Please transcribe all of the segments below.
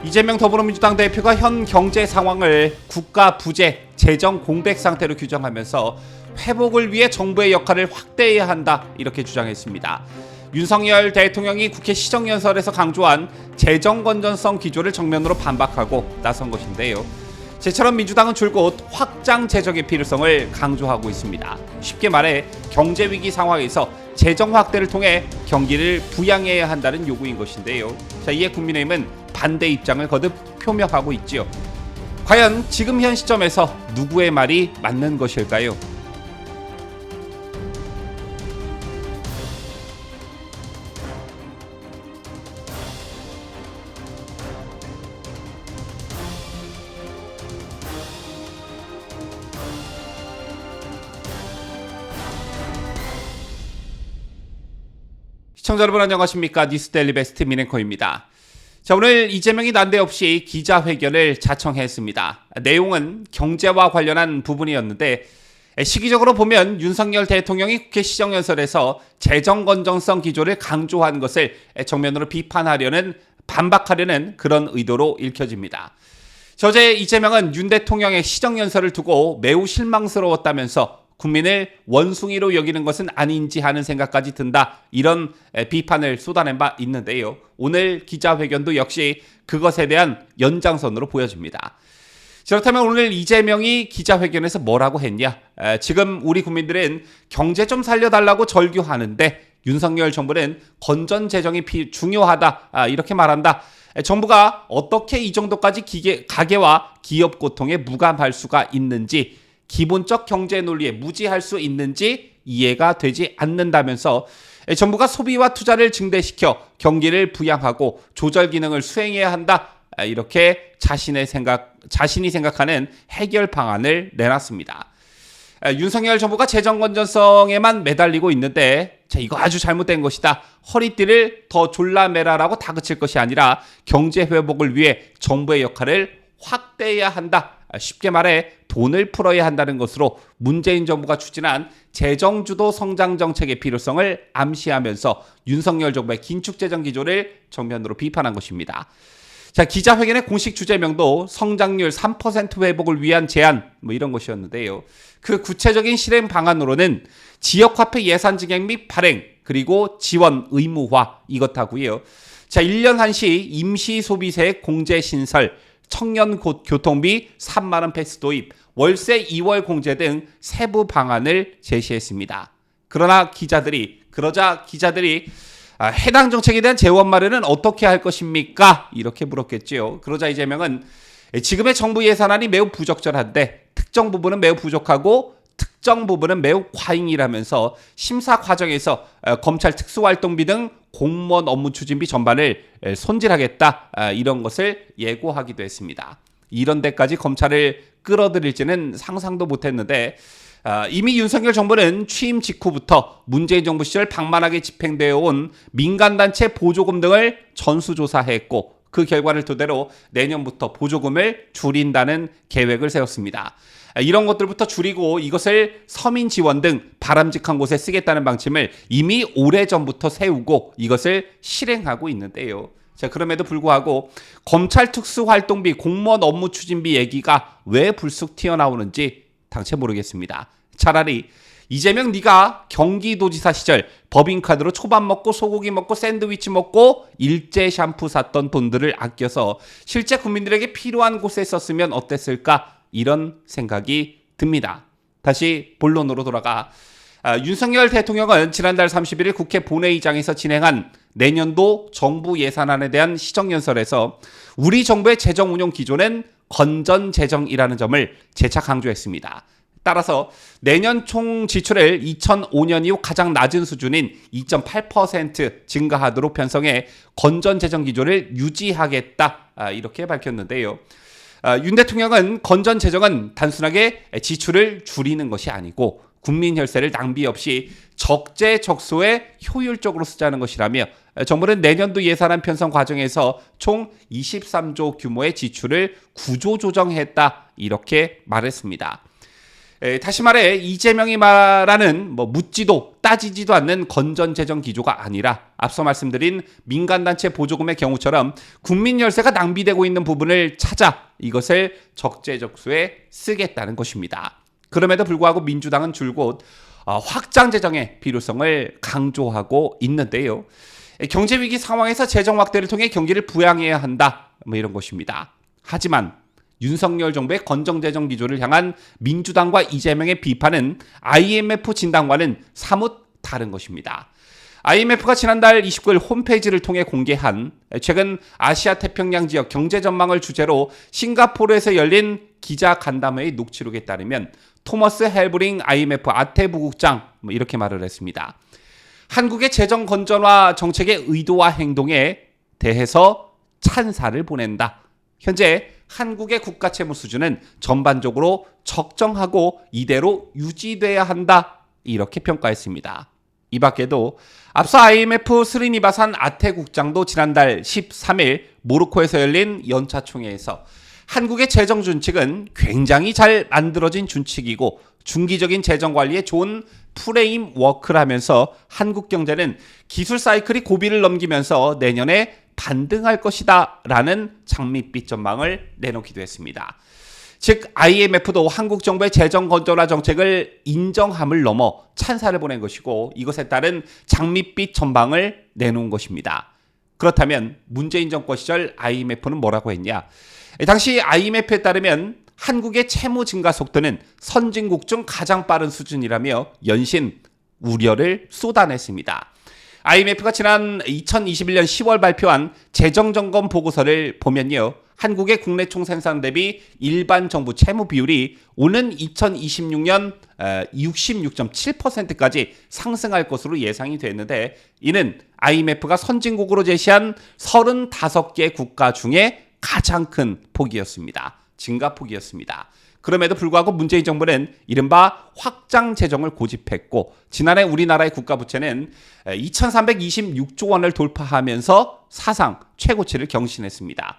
이재명 더불어민주당 대표가 현 경제 상황을 국가 부재, 재정 공백 상태로 규정하면서 회복을 위해 정부의 역할을 확대해야 한다 이렇게 주장했습니다. 윤석열 대통령이 국회 시정연설에서 강조한 재정 건전성 기조를 정면으로 반박하고 나선 것인데요. 이처럼 민주당은 줄곧 확장 재정의 필요성을 강조하고 있습니다. 쉽게 말해 경제 위기 상황에서 재정 확대를 통해 경기를 부양해야 한다는 요구인 것인데요. 이에 국민의힘은 반대 입장을 거듭 표명하고 있지요. 과연 지금 현 시점에서 누구의 말이 맞는 것일까요? 시청자 여러분 안녕하십니까? 뉴스데일리 베스트 민앵커입니다. 자, 오늘 이재명이 난데없이 기자회견을 자청했습니다. 내용은 경제와 관련한 부분이었는데 시기적으로 보면 윤석열 대통령이 국회 시정연설에서 재정 건전성 기조를 강조한 것을 정면으로 비판하려는 반박하려는 그런 의도로 읽혀집니다. 어제 이재명은 윤 대통령의 시정연설을 두고 매우 실망스러웠다면서 국민을 원숭이로 여기는 것은 아닌지 하는 생각까지 든다. 이런 비판을 쏟아낸 바 있는데요. 오늘 기자회견도 역시 그것에 대한 연장선으로 보여집니다. 그렇다면 오늘 이재명이 기자회견에서 뭐라고 했냐? 지금 우리 국민들은 경제 좀 살려달라고 절규하는데 윤석열 정부는 건전 재정이 중요하다. 이렇게 말한다. 정부가 어떻게 이 정도까지 가계와 기업 고통에 무감할 수가 있는지, 기본적 경제 논리에 무지할 수 있는지 이해가 되지 않는다면서 정부가 소비와 투자를 증대시켜 경기를 부양하고 조절 기능을 수행해야 한다. 이렇게 자신이 생각하는 해결 방안을 내놨습니다. 윤석열 정부가 재정 건전성에만 매달리고 있는데 이거 아주 잘못된 것이다. 허리띠를 더 졸라매라라고 다그칠 것이 아니라 경제 회복을 위해 정부의 역할을 확대해야 한다. 쉽게 말해 돈을 풀어야 한다는 것으로 문재인 정부가 추진한 재정주도 성장 정책의 필요성을 암시하면서 윤석열 정부의 긴축 재정 기조를 정면으로 비판한 것입니다. 자, 기자회견의 공식 주제명도 성장률 3% 회복을 위한 제안 이런 것이었는데요. 그 구체적인 실행 방안으로는 지역화폐 예산 증액 및 발행 그리고 지원 의무화 이것하고요. 자, 1년 한시 임시 소비세 공제 신설, 청년 교통비 3만 원 패스 도입, 월세 2월 공제 등 세부 방안을 제시했습니다. 그러자 기자들이 해당 정책에 대한 재원 마련은 어떻게 할 것입니까? 이렇게 물었겠지요. 그러자 이재명은 지금의 정부 예산안이 매우 부적절한데 특정 부분은 매우 부족하고 특정 부분은 매우 과잉이라면서 심사 과정에서 검찰 특수활동비 등 공무원 업무 추진비 전반을 손질하겠다 이런 것을 예고하기도 했습니다. 이런 데까지 검찰을 끌어들일지는 상상도 못했는데 이미 윤석열 정부는 취임 직후부터 문재인 정부 시절 방만하게 집행되어 온 민간단체 보조금 등을 전수조사했고 그 결과를 토대로 내년부터 보조금을 줄인다는 계획을 세웠습니다. 이런 것들부터 줄이고 이것을 서민 지원 등 바람직한 곳에 쓰겠다는 방침을 이미 오래전부터 세우고 이것을 실행하고 있는데요. 자, 그럼에도 불구하고 검찰 특수활동비, 공무원 업무 추진비 얘기가 왜 불쑥 튀어나오는지 당최 모르겠습니다. 차라리 이재명 네가 경기도지사 시절 법인카드로 초밥 먹고 소고기 먹고 샌드위치 먹고 일제 샴푸 샀던 돈들을 아껴서 실제 국민들에게 필요한 곳에 썼으면 어땠을까? 이런 생각이 듭니다. 다시 본론으로 돌아가 윤석열 대통령은 지난달 31일 국회 본회의장에서 진행한 내년도 정부 예산안에 대한 시정연설에서 우리 정부의 재정 운용 기조는 건전 재정이라는 점을 재차 강조했습니다. 따라서 내년 총 지출을 2005년 이후 가장 낮은 수준인 2.8% 증가하도록 편성해 건전 재정 기조를 유지하겠다 이렇게 밝혔는데요. 윤 대통령은 건전 재정은 단순하게 지출을 줄이는 것이 아니고 국민 혈세를 낭비 없이 적재적소에 효율적으로 쓰자는 것이라며 정부는 내년도 예산안 편성 과정에서 총 23조 규모의 지출을 구조 조정했다 이렇게 말했습니다. 다시 말해 이재명이 말하는 묻지도 따지지도 않는 건전재정 기조가 아니라 앞서 말씀드린 민간단체 보조금의 경우처럼 국민 열세가 낭비되고 있는 부분을 찾아 이것을 적재적소에 쓰겠다는 것입니다. 그럼에도 불구하고 민주당은 줄곧 확장 재정의 필요성을 강조하고 있는데요. 경제위기 상황에서 재정 확대를 통해 경기를 부양해야 한다. 이런 것입니다. 하지만 윤석열 정부의 건전재정 기조를 향한 민주당과 이재명의 비판은 IMF 진단과는 사뭇 다른 것입니다. IMF가 지난달 29일 홈페이지를 통해 공개한 최근 아시아 태평양 지역 경제 전망을 주제로 싱가포르에서 열린 기자 간담회의 녹취록에 따르면 토머스 헬브링 IMF 아태부국장 이렇게 말을 했습니다. 한국의 재정 건전화 정책의 의도와 행동에 대해서 찬사를 보낸다. 현재 한국의 국가 채무 수준은 전반적으로 적정하고 이대로 유지돼야 한다. 이렇게 평가했습니다. 이 밖에도 앞서 IMF 스리니바산 아테 국장도 지난달 13일 모로코에서 열린 연차 총회에서 한국의 재정 준칙은 굉장히 잘 만들어진 준칙이고 중기적인 재정 관리에 좋은 프레임 워크라면서 한국 경제는 기술 사이클이 고비를 넘기면서 내년에 반등할 것이다 라는 장밋빛 전망을 내놓기도 했습니다. 즉 IMF도 한국 정부의 재정 건전화 정책을 인정함을 넘어 찬사를 보낸 것이고 이것에 따른 장밋빛 전망을 내놓은 것입니다. 그렇다면 문재인 정권 시절 IMF는 뭐라고 했냐? 당시 IMF에 따르면 한국의 채무 증가 속도는 선진국 중 가장 빠른 수준이라며 연신 우려를 쏟아냈습니다. IMF가 지난 2021년 10월 발표한 재정점검 보고서를 보면요. 한국의 국내 총생산 대비 일반 정부 채무 비율이 오는 2026년 66.7%까지 상승할 것으로 예상이 됐는데 이는 IMF가 선진국으로 제시한 35개 국가 중에 가장 큰 폭이었습니다. 증가폭이었습니다. 그럼에도 불구하고 문재인 정부는 이른바 확장 재정을 고집했고 지난해 우리나라의 국가부채는 2326조 원을 돌파하면서 사상 최고치를 경신했습니다.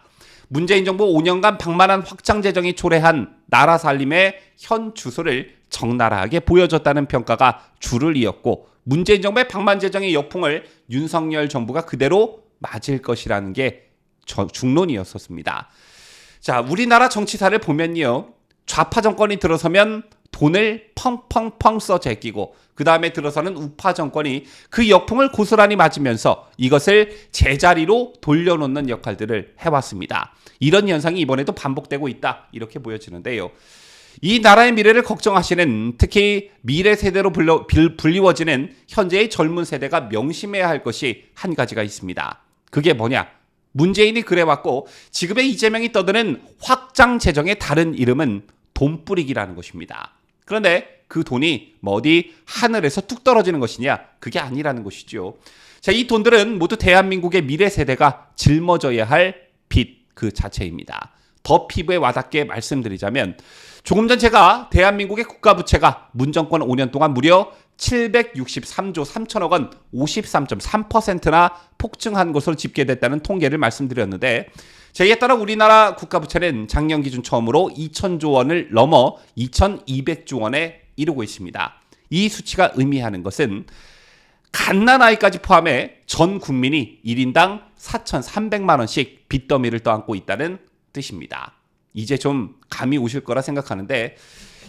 문재인 정부 5년간 방만한 확장 재정이 초래한 나라 살림의 현 주소를 적나라하게 보여줬다는 평가가 줄을 이었고 문재인 정부의 방만 재정의 역풍을 윤석열 정부가 그대로 맞을 것이라는 게 중론이었었습니다. 자, 우리나라 정치사를 보면요. 좌파 정권이 들어서면 돈을 펑펑펑 써 제끼고 그 다음에 들어서는 우파 정권이 그 역풍을 고스란히 맞으면서 이것을 제자리로 돌려놓는 역할들을 해왔습니다. 이런 현상이 이번에도 반복되고 있다 이렇게 보여지는데요. 이 나라의 미래를 걱정하시는 특히 미래 세대로 불리워지는 현재의 젊은 세대가 명심해야 할 것이 한 가지가 있습니다. 그게 뭐냐? 문재인이 그래왔고 지금의 이재명이 떠드는 확장 재정의 다른 이름은 돈뿌리기라는 것입니다. 그런데 그 돈이 어디 하늘에서 뚝 떨어지는 것이냐? 그게 아니라는 것이죠. 자, 이 돈들은 모두 대한민국의 미래 세대가 짊어져야 할 빚 그 자체입니다. 더 피부에 와닿게 말씀드리자면 조금 전 제가 대한민국의 국가부채가 문정권 5년 동안 무려 763조 3천억 원 53.3%나 폭증한 것으로 집계됐다는 통계를 말씀드렸는데 제에 따라 우리나라 국가부채는 작년 기준 처음으로 2,000조 원을 넘어 2,200조 원에 이르고 있습니다. 이 수치가 의미하는 것은 갓난아이까지 포함해 전 국민이 1인당 4,300만 원씩 빚더미를 떠안고 있다는 뜻입니다. 이제 좀 감이 오실 거라 생각하는데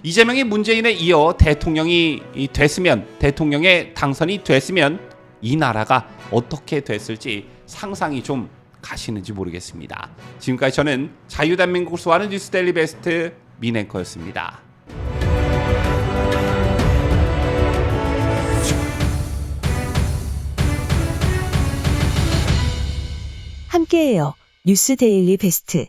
이재명이 문재인에 이어 대통령이 됐으면 대통령에 당선이 됐으면 이 나라가 어떻게 됐을지 상상이 좀 가시는지 모르겠습니다. 지금까지 저는 자유대한민국을 수호하는 뉴스데일리 베스트 민앵커였습니다. 함께해요. 뉴스데일리 베스트.